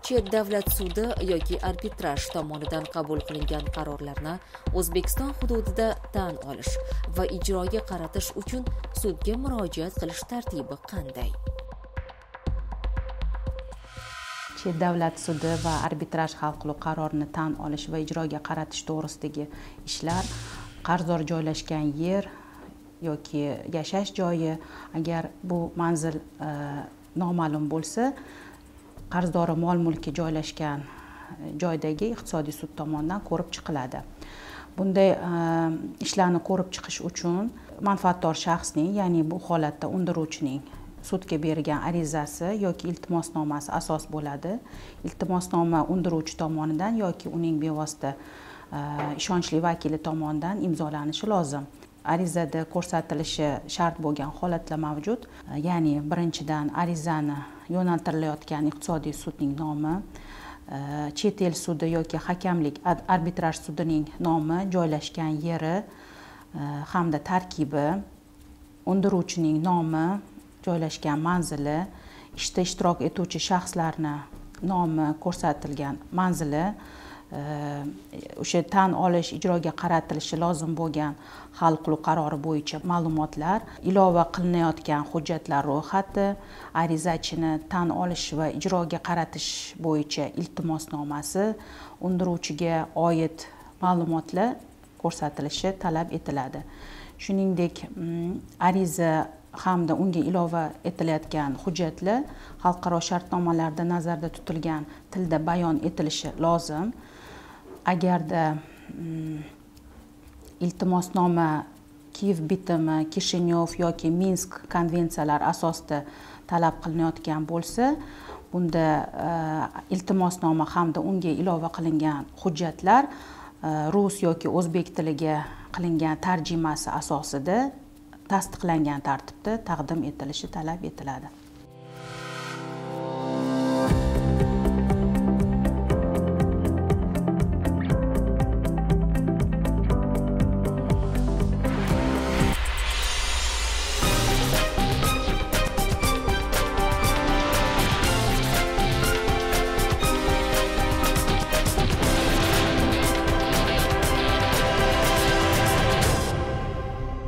chet davlat sudi yoki arbitraj tomonidan qabul qilingan qarorlarni O'zbekiston hududida tan olish va ijroga qaratish uchun sudga murojaat qilish tartibi qanday? Chet davlat sudi va arbitraj hal qiluv qarorini tan olish va ijroga qaratish to'g'risidagi ishlar qarzdor joylashgan yer yoki yashash joyi, agar bu manzil noma'lum bo'lsa, qarzdori mol-mulki joylashgan joydagi iqtisodiy sud tomonidan ko'rib chiqiladi. Bunday ishlarni ko'rib chiqish uchun manfaatdor shaxsning, ya'ni bu holatda undiruvchining sudga bergan arizasi yoki iltimosnomasi asos bo'ladi. Iltimosnoma undiruvchi tomonidan yoki uning bevosita ishonchli vakili tomonidan imzolanishi lozim. Arizada ko'rsatilishi shart bo'lgan holatlar mavjud. Ya'ni birinchidan arizani yo'naltirilayotgan iqtisodiy sudning nomi, chet el sudi yoki hakamlik arbitraj sudining nomi, joylashgan yeri hamda tarkibi, undiruvchining nomi, joylashgan manzili, ishda ishtirok etuvchi shaxslarni nomi, ko'rsatilgan manzili, o'sha tan olish, ijroga qaratilishi lozim bo'lgan hal qiluv qarori bo'yicha ma'lumotlar, ilova qilinayotgan hujjatlar ro'yxati, arizachini tan olish va ijroga qaratish bo'yicha iltimosnomasi, undiruvchiga oid ma'lumotlar ko'rsatilishi talab etiladi. Shuningdek, ariza hamda unga ilova etilayotgan hujjatlar xalqaro shartnomalarda nazarda tutilgan tilda bayon etilishi lozim. Agarda iltimosnoma Kiyev bitimi, Kishinyov yoki Minsk konvensiyalari asosida talab qilinayotgan bo'lsa, bunda iltimosnoma hamda unga ilova qilingan hujjatlar rus yoki o'zbek tiliga qilingan tarjimasi asosida tasdiqlangan tartibda taqdim etilishi talab etiladi.